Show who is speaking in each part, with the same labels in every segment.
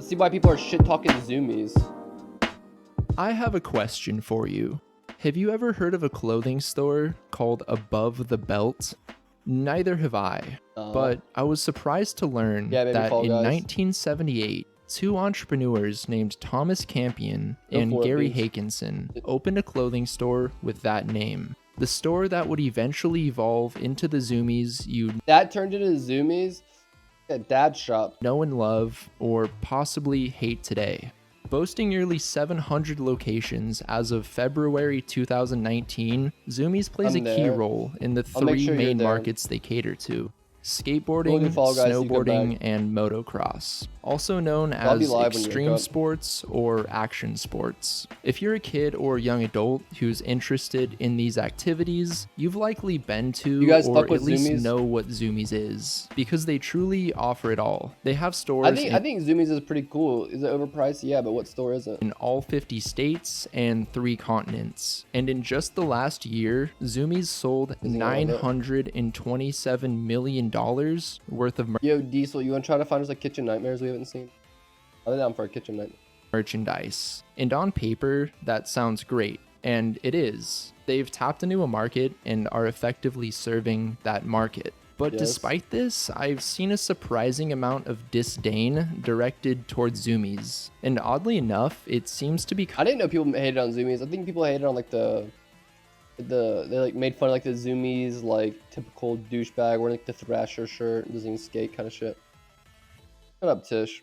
Speaker 1: see why people are shit talking Zumiez.
Speaker 2: I have a question for you. Have you ever heard of a clothing store called Above the Belt? Neither have I, but I was surprised to learn that in 1978, two entrepreneurs named Thomas Campion and Gary Hakinson opened a clothing store with that name. The store that would eventually evolve into the Zumiez
Speaker 1: that turned into Zumiez, a dad shop.
Speaker 2: Know and love, or possibly hate today. Boasting nearly 700 locations as of February 2019, Zumiez plays a key role in the three main markets they cater to: skateboarding, snowboarding, and motocross, also known as extreme sports or action sports. If you're a kid or young adult who's interested in these activities, you've likely been to or at least know what Zumiez is, because they truly offer it all. They have stores.
Speaker 1: I think Zumiez is pretty cool. Is it overpriced? Yeah, but what store is it?
Speaker 2: In all 50 states and 3 continents. And in just the last year, Zumiez sold $927 million worth of
Speaker 1: Yo, Diesel, you want to try to find us like kitchen nightmares we haven't seen? I'll be down for a kitchen night.
Speaker 2: Merchandise. And on paper, that sounds great. And it is. They've tapped into a market and are effectively serving that market. But despite this, I've seen a surprising amount of disdain directed towards Zumiez. And oddly enough, it seems to be...
Speaker 1: I didn't know people hated on Zumiez. I think people hated on like they like made fun of like the Zumiez like typical douchebag wearing like the Thrasher shirt and doesn't even skate kind of shit. Shut up, Tish.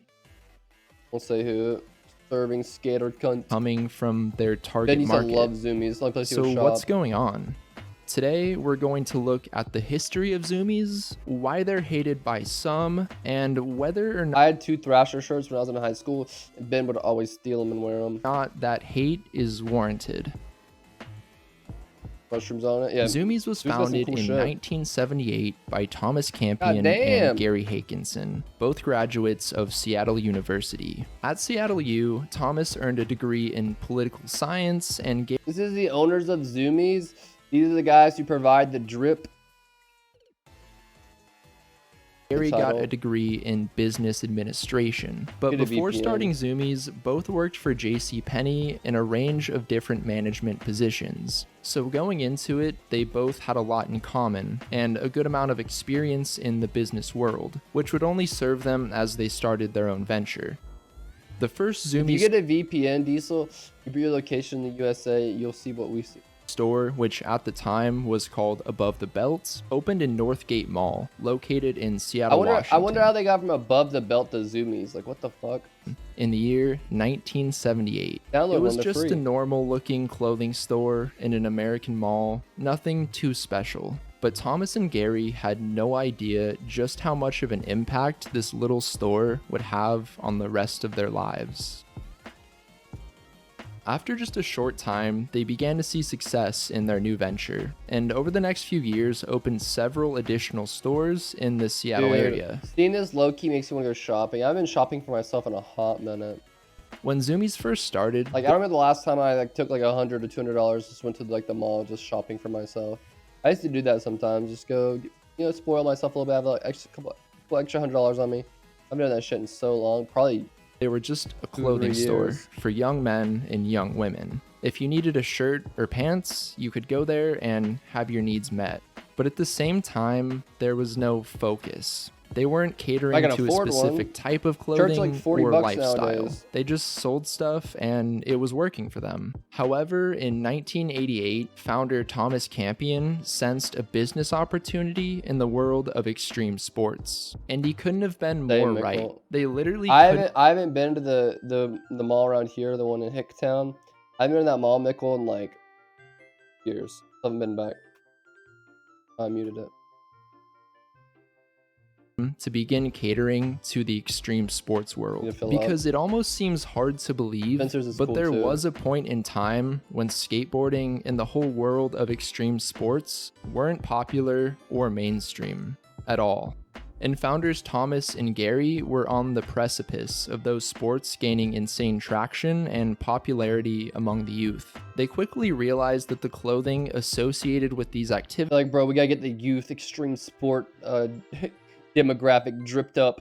Speaker 1: We'll say who. Serving skater cunt.
Speaker 2: Coming from their target market.
Speaker 1: Love Zumiez.
Speaker 2: So what's going on? Today, we're going to look at the history of Zumiez, why they're hated by some, and whether or not...
Speaker 1: I had 2 Thrasher shirts when I was in high school, and Ben would always steal them and wear them.
Speaker 2: Not that hate is warranted.
Speaker 1: Mushrooms on it, yeah.
Speaker 2: Zumiez was founded in 1978 by Thomas Campion and Gary Hakinson, both graduates of Seattle University. At Seattle U, Thomas earned a degree in political science and...
Speaker 1: This is the owners of Zumiez. These are the guys who provide the drip.
Speaker 2: Gary got a degree in business administration, but before starting Zumiez, both worked for JCPenney in a range of different management positions. So going into it, they both had a lot in common, and a good amount of experience in the business world, which would only serve them as they started their own venture. The first Zumiez...
Speaker 1: If you get a VPN, Diesel, you put your location in the USA, you'll see what we see.
Speaker 2: Store, which at the time was called Above the Belt, opened in Northgate Mall, located in Seattle, Washington.
Speaker 1: I wonder how they got from Above the Belt to Zumiez. Like, what the fuck?
Speaker 2: In the year 1978. It was just a normal-looking clothing store in an American mall, nothing too special. But Thomas and Gary had no idea just how much of an impact this little store would have on the rest of their lives. After just a short time, they began to see success in their new venture, and over the next few years opened several additional stores in the Seattle area.
Speaker 1: Seeing this low-key makes me want to go shopping. I've been shopping for myself in a hot minute.
Speaker 2: When Zumiez first started...
Speaker 1: Like, I remember the last time I took like $100 to $200, just went to like the mall just shopping for myself. I used to do that sometimes, just go, you know, spoil myself a little bit, have like a couple extra $100 on me. I've done that shit in so long, probably...
Speaker 2: They were just a clothing store for young men and young women. If you needed a shirt or pants, you could go there and have your needs met. But at the same time, there was no focus. They weren't catering to a specific type of clothing or lifestyle. Nowadays. They just sold stuff and it was working for them. However, in 1988, founder Thomas Campion sensed a business opportunity in the world of extreme sports. And he couldn't have been more right. They literally
Speaker 1: I haven't been to the mall around here, the one in Hicktown. I haven't been to that mall, Mickle, in like years. I haven't been back. I muted it.
Speaker 2: To begin catering to the extreme sports world, because it almost seems hard to believe, but there was a point in time when skateboarding and the whole world of extreme sports weren't popular or mainstream at all. And founders Thomas and Gary were on the precipice of those sports gaining insane traction and popularity among the youth. They quickly realized that the clothing associated with these activities...
Speaker 1: Like, bro, we gotta get the youth extreme sport demographic dripped up.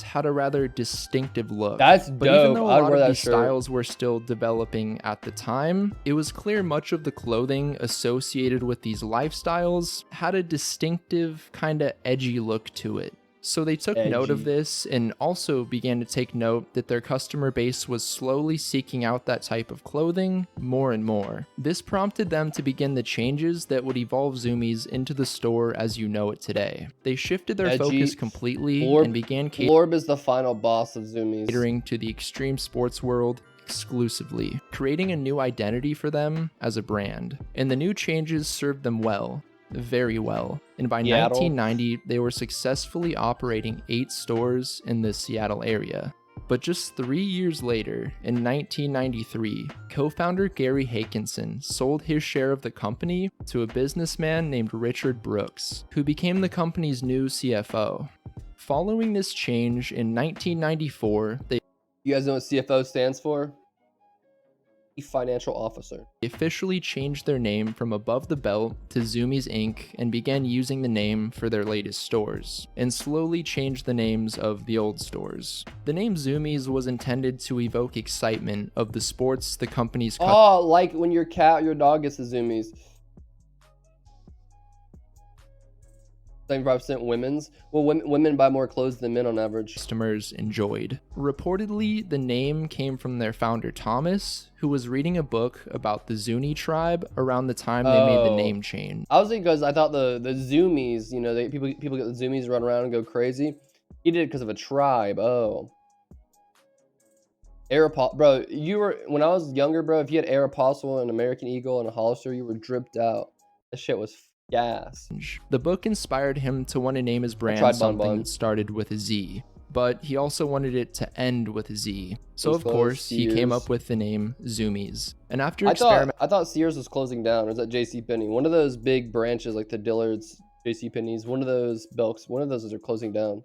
Speaker 2: Had a rather distinctive look.
Speaker 1: That's
Speaker 2: but
Speaker 1: dope.
Speaker 2: Even though a
Speaker 1: I'd
Speaker 2: lot
Speaker 1: wear
Speaker 2: of
Speaker 1: that
Speaker 2: these
Speaker 1: shirt.
Speaker 2: styles were still developing at the time, it was clear much of the clothing associated with these lifestyles had a distinctive, kind of edgy look to it. So they took note of this and also began to take note that their customer base was slowly seeking out that type of clothing more and more. This prompted them to begin the changes that would evolve Zumiez into the store as you know it today. They shifted their focus completely and began
Speaker 1: Lorb is the final boss of Zumiez,
Speaker 2: catering to the extreme sports world exclusively, creating a new identity for them as a brand. And the new changes served them well. Very well. And by 1990, they were successfully operating 8 stores in the Seattle area. But just 3 years later, in 1993, co-founder Gary Hakinson sold his share of the company to a businessman named Richard Brooks, who became the company's new CFO. Following this change in 1994,
Speaker 1: you guys know what CFO stands for? Financial officer.
Speaker 2: They officially changed their name from Above the Belt to Zumiez Inc. and began using the name for their latest stores, and slowly changed the names of the old stores. The name Zumiez was intended to evoke excitement of the sports the company's
Speaker 1: like when your dog gets a Zumiez. 75% women's. Well, women buy more clothes than men on average.
Speaker 2: Customers enjoyed. Reportedly, the name came from their founder Thomas, who was reading a book about the Zuni tribe around the time they made the name change.
Speaker 1: I was thinking because I thought the Zumiez, you know, people get the Zumiez, run around and go crazy. He did it because of a tribe. Bro, when I was younger, bro, if you had Aeropostale, an American Eagle, and a Hollister, you were dripped out. That shit was gas.
Speaker 2: The book inspired him to want to name his brand something that started with a Z, but he also wanted it to end with a Z. So of course, he came up with the name Zumiez. And after
Speaker 1: I thought Sears was closing down, or was that JCPenney? One of those big branches like the Dillard's, JCPenney's, one of those are closing down.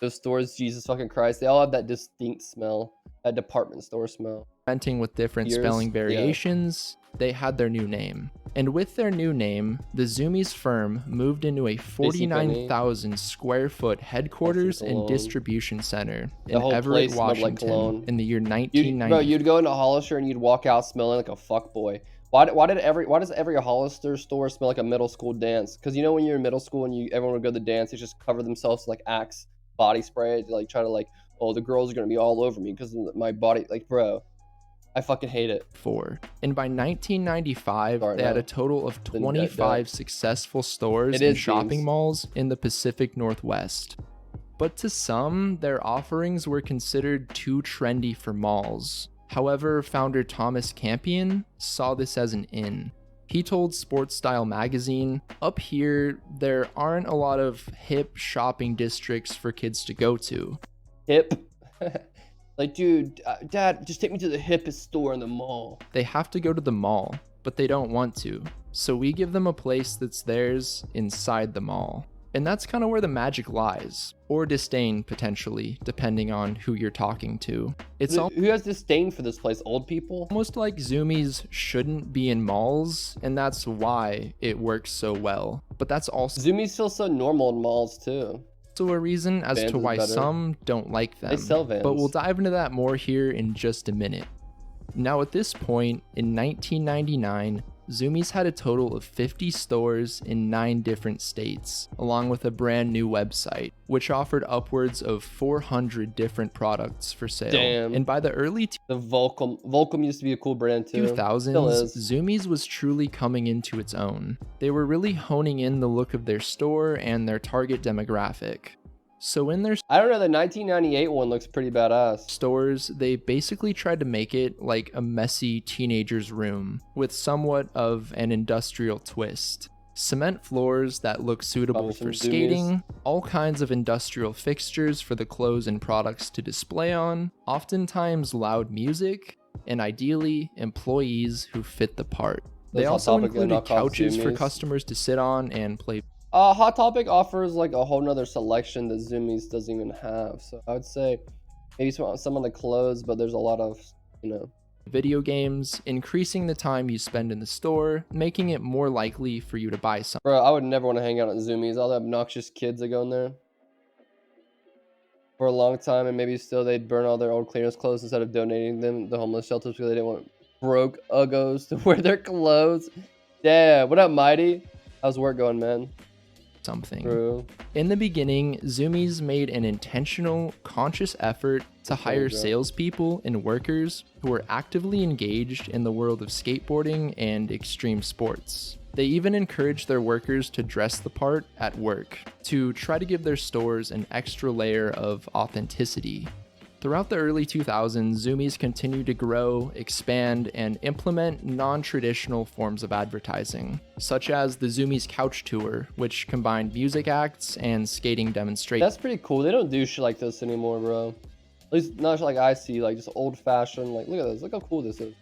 Speaker 1: Those stores, Jesus fucking Christ, they all have that distinct smell, that department store smell.
Speaker 2: Experimenting with different spelling variations, they had their new name. And with their new name, the Zumiez firm moved into a 49,000 square foot headquarters and distribution center in Everett, Washington in the year 1990.
Speaker 1: Bro, you'd go into Hollister and you'd walk out smelling like a fuckboy. Why does every Hollister store smell like a middle school dance? Because you know when you're in middle school and everyone would go to the dance, they just cover themselves with like Axe body spray to like try to like, oh, the girls are gonna be all over me because my body, like, bro, I fucking hate it.
Speaker 2: And by 1995, they had a total of 25 successful stores and shopping malls in the Pacific Northwest. But to some, their offerings were considered too trendy for malls. However, founder Thomas Campion saw this as an in. He told Sports Style magazine, "Up here, there aren't a lot of hip shopping districts for kids to go to."
Speaker 1: Hip? Like, dude, Dad, just take me to the hippest store in the mall.
Speaker 2: They have to go to the mall, but they don't want to. So we give them a place that's theirs inside the mall. And that's kind of where the magic lies. Or disdain, potentially, depending on who you're talking to.
Speaker 1: Who has disdain for this place? Old people?
Speaker 2: Almost like Zumiez shouldn't be in malls, and that's why it works so well. But that's also...
Speaker 1: Zumiez feels so normal in malls, too.
Speaker 2: A reason as to why some don't like them.
Speaker 1: They sell Vans.
Speaker 2: But we'll dive into that more here in just a minute. Now at this point, in 1999, Zumiez had a total of 50 stores in 9 different states, along with a brand new website, which offered upwards of 400 different products for sale.
Speaker 1: Damn.
Speaker 2: And by the early
Speaker 1: the Volcom used to be a cool brand too.
Speaker 2: 2000s, Zumiez was truly coming into its own. They were really honing in the look of their store and their target demographic. So in their
Speaker 1: I don't know, the 1998 one looks pretty badass.
Speaker 2: Stores, they basically tried to make it like a messy teenager's room with somewhat of an industrial twist. Cement floors that look suitable for skating, all kinds of industrial fixtures for the clothes and products to display on, oftentimes loud music, and ideally employees who fit the part. They also included couches for customers to sit on and play.
Speaker 1: Hot Topic offers like a whole nother selection that Zumiez doesn't even have. So I would say maybe some of the clothes, but there's a lot of, you know,
Speaker 2: video games, increasing the time you spend in the store, making it more likely for you to buy something.
Speaker 1: Bro, I would never want to hang out at Zumiez. All the obnoxious kids that go in there for a long time, and maybe still they'd burn all their old clearance clothes instead of donating them to the homeless shelters because they didn't want broke uggos to wear their clothes. Yeah, what up, Mighty? How's work going, man? True.
Speaker 2: In the beginning, Zumiez made an intentional, conscious effort to hire salespeople and workers who were actively engaged in the world of skateboarding and extreme sports. They even encouraged their workers to dress the part at work, to try to give their stores an extra layer of authenticity. Throughout the early 2000s, Zumiez continued to grow, expand, and implement non-traditional forms of advertising, such as the Zumiez Couch Tour, which combined music acts and skating demonstrations.
Speaker 1: That's pretty cool. They don't do shit like this anymore, bro. At least not like I see, like just old-fashioned. Like, look at this. Look how cool this is.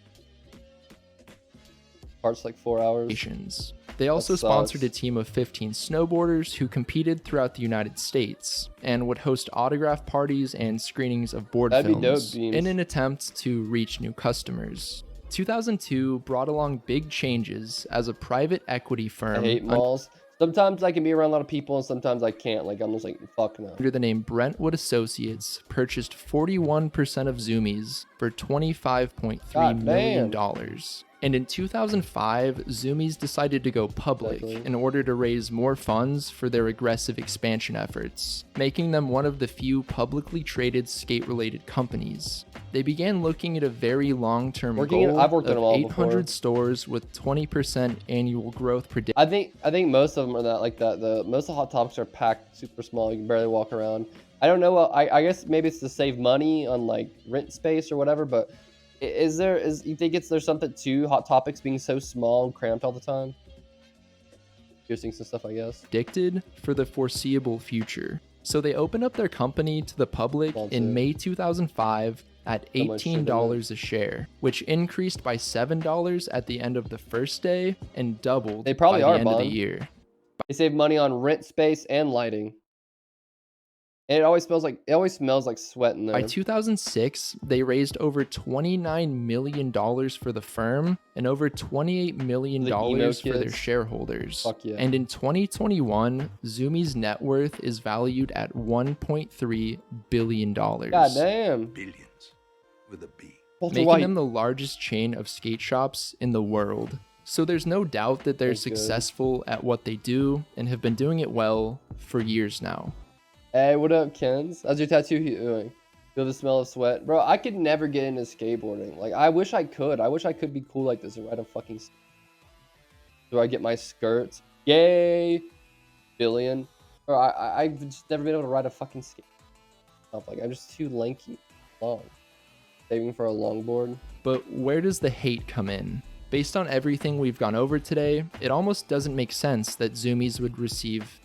Speaker 1: Parts like 4 hours.
Speaker 2: They also sponsored a team of 15 snowboarders who competed throughout the United States and would host autograph parties and screenings of board films in an attempt to reach new customers. 2002 brought along big changes as a private equity firm.
Speaker 1: I hate malls. Sometimes I can be around a lot of people and sometimes I can't. Like, I'm just like, fuck no.
Speaker 2: Under the name Brentwood Associates, purchased 41% of Zumiez for $25.3 million. And in 2005, Zumiez decided to go public in order to raise more funds for their aggressive expansion efforts, making them one of the few publicly traded skate-related companies. They began looking at a very long-term goal of 800 stores with 20% annual growth predicted.
Speaker 1: I think most of them are that like that. Most of the Hot Topics are packed super small. You can barely walk around. I don't know. I guess maybe it's to save money on like rent space or whatever, but you think there's something to Hot Topics being so small and cramped all the time? Piercings and stuff, I guess.
Speaker 2: Predicted for the foreseeable future. So they opened up their company to the public in May 2005 at $18 a share, which increased by $7 at the end of the first day and doubled by the end of the year.
Speaker 1: They save money on rent space and lighting. And it always smells like sweat in there.
Speaker 2: By 2006, they raised over $29 million for the firm and over $28 million for their shareholders.
Speaker 1: Fuck yeah.
Speaker 2: And in 2021, Zumiez net worth is valued at $1.3 billion.
Speaker 1: God damn.
Speaker 3: Billions with a B.
Speaker 2: Making them the largest chain of skate shops in the world. So there's no doubt that they're successful at what they do and have been doing it well for years now.
Speaker 1: Hey, what up, Kens? How's your tattoo doing? Feel the smell of sweat? Bro, I could never get into skateboarding. Like, I wish I could. I wish I could be cool like this and ride a fucking... Do I get my skirts? Yay! Billion. Bro, I've just never been able to ride a fucking skate. Like, I'm just too lanky. Long. Saving for a longboard.
Speaker 2: But where does the hate come in? Based on everything we've gone over today, it almost doesn't make sense that Zumiez would receive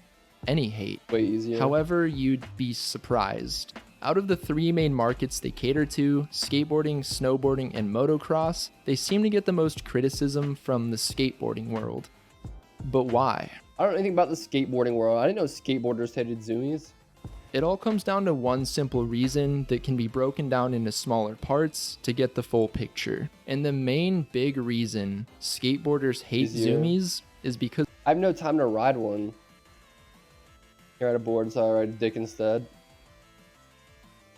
Speaker 2: any hate.
Speaker 1: Way easier.
Speaker 2: However, you'd be surprised. Out of the three main markets they cater to, skateboarding, snowboarding, and motocross, they seem to get the most criticism from the skateboarding world. But why?
Speaker 1: I don't know anything about the skateboarding world. I didn't know skateboarders hated Zumiez.
Speaker 2: It all comes down to one simple reason that can be broken down into smaller parts to get the full picture. And the main big reason skateboarders hate Zumiez is because
Speaker 1: I have no time to ride one. Here at a board, so I ride a dick instead.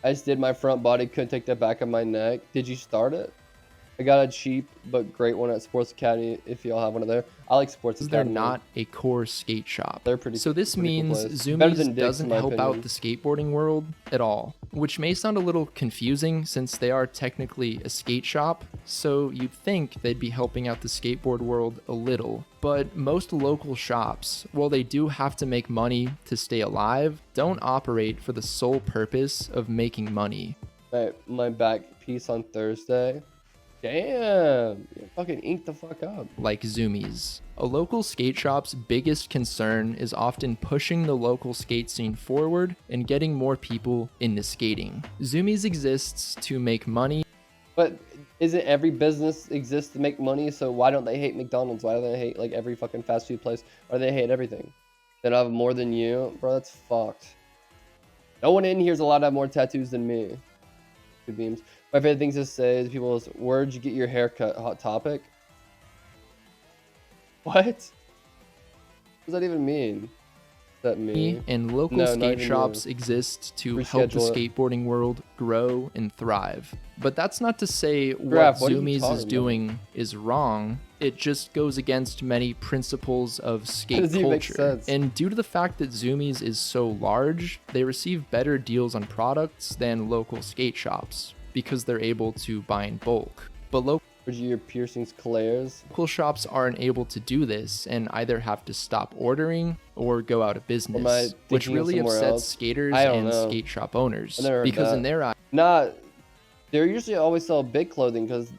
Speaker 1: I just did my front body, couldn't take the back of my neck. Did you start it? I got a cheap but great one at Sports Academy if y'all have one of there. I like Sports Academy.
Speaker 2: They're not a core skate shop.
Speaker 1: They're pretty.
Speaker 2: So this means Zumiez doesn't help out the skateboarding world at all, which may sound a little confusing since they are technically a skate shop. So you'd think they'd be helping out the skateboard world a little. But most local shops, while they do have to make money to stay alive, don't operate for the sole purpose of making money.
Speaker 1: My back piece on Thursday. Damn, you fucking ink the fuck up.
Speaker 2: Like Zumiez. A local skate shop's biggest concern is often pushing the local skate scene forward and getting more people into skating. Zumiez exists to make money.
Speaker 1: But isn't every business exists to make money? So why don't they hate McDonald's? Why do they hate like every fucking fast food place? Why do they hate everything? They don't have more than you? Bro, that's fucked. No one in here is allowed to have more tattoos than me. beams. My favorite things to say is people's, where'd you get your haircut? Hot topic. What? What does that even mean? That me?
Speaker 2: And local skate shops exist to help the skateboarding world grow and thrive. But that's not to say what Zumiez is doing is wrong. It just goes against many principles of skate culture. And due to the fact that Zumiez is so large, they receive better deals on products than local skate shops because they're able to buy in bulk. But
Speaker 1: your piercings, Claire's.
Speaker 2: Local shops aren't able to do this and either have to stop ordering or go out of business, which really upsets skaters and skate shop owners because in their eyes,
Speaker 1: they're usually always sell big clothing because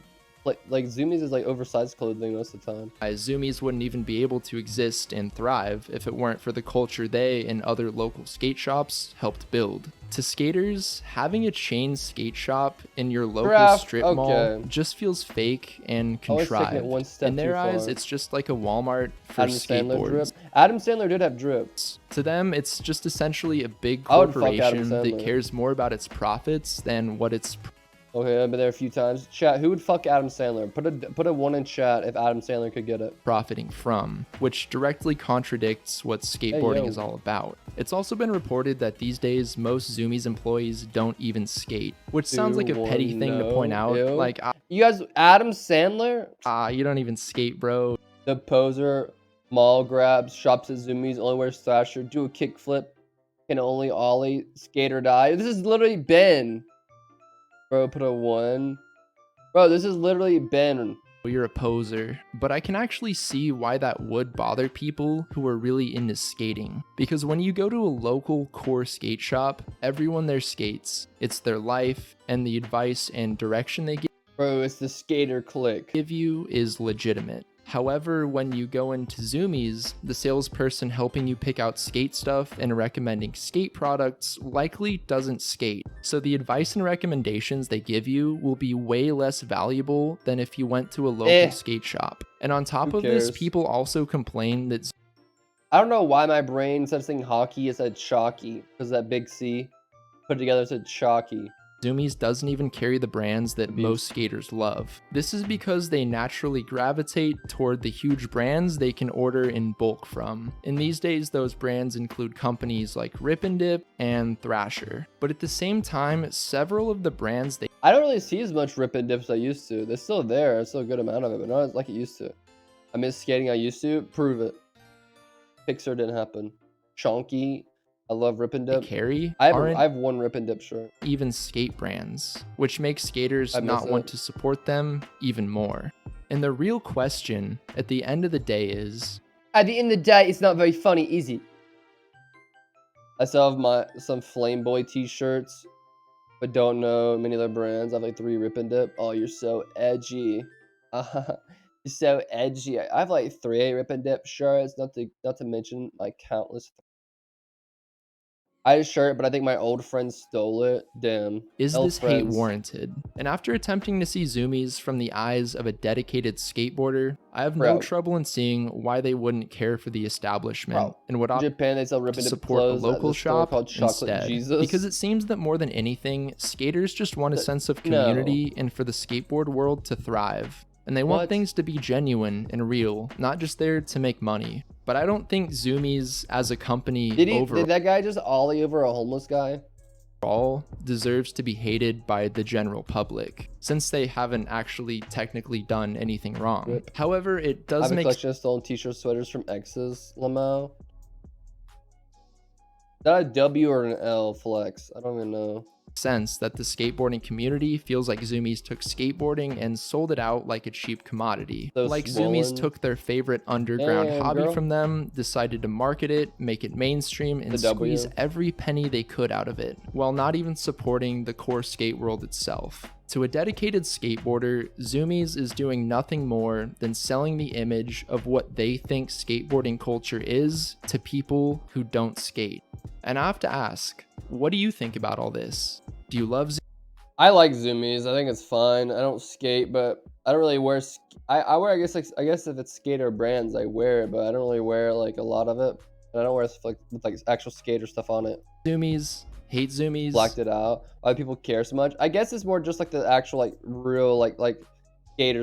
Speaker 1: like Zumiez is like oversized clothing most of the time.
Speaker 2: Zumiez wouldn't even be able to exist and thrive if it weren't for the culture they and other local skate shops helped build. To skaters, having a chain skate shop in your local strip mall just feels fake and contrived. In their eyes, it's just like a Walmart for skateboards.
Speaker 1: Adam Sandler did have drips.
Speaker 2: To them, it's just essentially a big corporation that cares more about its profits than what its
Speaker 1: Okay, I've been there a few times. Chat, who would fuck Adam Sandler? Put a 1 in chat if Adam Sandler could get it.
Speaker 2: Profiting from, which directly contradicts what skateboarding is all about. It's also been reported that these days most Zumiez employees don't even skate, which sounds like a petty thing to point out. Like,
Speaker 1: you guys, Adam Sandler?
Speaker 2: You don't even skate, bro.
Speaker 1: The poser, mall grabs, shops at Zumiez, only wears Thrasher, do a kickflip, can only ollie, skate or die. This is literally Ben. Bro, put a 1. Bro, this is literally Ben.
Speaker 2: You're a poser. But I can actually see why that would bother people who are really into skating. Because when you go to a local core skate shop, everyone there skates. It's their life, and the advice and direction they give.
Speaker 1: Bro, it's the skater clique.
Speaker 2: Give you is legitimate. However, when you go into Zumiez, the salesperson helping you pick out skate stuff and recommending skate products likely doesn't skate. So the advice and recommendations they give you will be way less valuable than if you went to a local skate shop. And on top of this, people also complain that
Speaker 1: I don't know why my brain instead of saying hockey, it said chalky, because that big C put together said chalky.
Speaker 2: Zumiez doesn't even carry the brands that most skaters love. This is because they naturally gravitate toward the huge brands they can order in bulk from. And these days, those brands include companies like Rip and Dip and Thrasher. But at the same time, several of the brands
Speaker 1: I don't really see as much Rip and Dips as I used to. They're still there. There's still a good amount of it, but not like it used to. I miss skating I used to. Prove it. Pixar didn't happen. Chonky. I love Rip and Dip. I have 1 Rip and Dip shirt.
Speaker 2: Even skate brands, which makes skaters not want to support them even more. And the real question at the end of the day is...
Speaker 1: At the end of the day, it's not very funny, is it? I still have some Flame Boy t-shirts, but don't know many other brands. I have like 3 Rip and Dip. Oh, you're so edgy. You're so edgy. I have like 3 Rip and Dip shirts, not to mention my countless... I had a shirt, but I think my old friend stole it. Damn.
Speaker 2: Is this hate warranted? And after attempting to see Zumiez from the eyes of a dedicated skateboarder, I have no trouble in seeing why they wouldn't care for the establishment and would opt
Speaker 1: Japan, they sell Rip and Dip
Speaker 2: support a local shop
Speaker 1: called
Speaker 2: instead. Because it seems that more than anything, skaters just want a sense of community and for the skateboard world to thrive. And they want things to be genuine and real, not just there to make money. But I don't think Zumiez as a company
Speaker 1: did that guy just ollie over a homeless guy?
Speaker 2: Overall deserves to be hated by the general public, since they haven't actually technically done anything wrong. However, it does make...
Speaker 1: I have a collection of stolen t-shirts, sweaters from exes, Lamau. Is that a W or an L flex? I don't even know.
Speaker 2: Sense that the skateboarding community feels like Zumiez took skateboarding and sold it out like a cheap commodity. Zumiez took their favorite underground hobby from them, decided to market it, make it mainstream, and squeeze every penny they could out of it, while not even supporting the core skate world itself. To a dedicated skateboarder, Zumiez is doing nothing more than selling the image of what they think skateboarding culture is to people who don't skate. And I have to ask, what do you think about all this? Do you love Zumiez?
Speaker 1: I like Zumiez. I think it's fine. I don't skate, but I don't really wear... I wear, I guess if it's skater brands, I wear it, but I don't really wear like a lot of it. And I don't wear stuff with like actual skater stuff on it.
Speaker 2: Zumiez Hate Zumiez.
Speaker 1: Blacked it out. Why people care so much? I guess it's more just like the actual like real like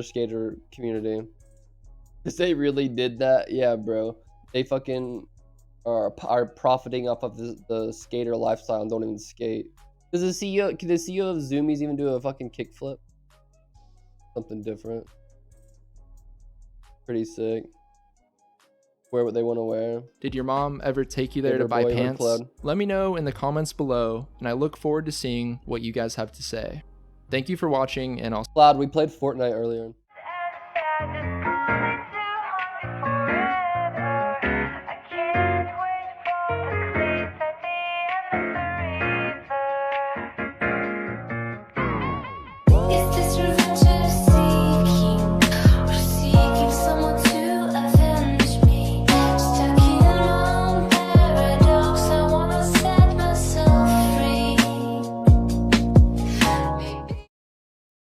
Speaker 1: skater community. Cause they really did that. Yeah, bro. They fucking are profiting off of the skater lifestyle and don't even skate. Can the CEO of Zumiez even do a fucking kickflip? Something different. Pretty sick. Wear what they want to wear.
Speaker 2: Did your mom ever take you there to buy pants? Let me know in the comments below, and I look forward to seeing what you guys have to say. Thank you for watching, and I'll...
Speaker 1: Cloud, we played Fortnite earlier.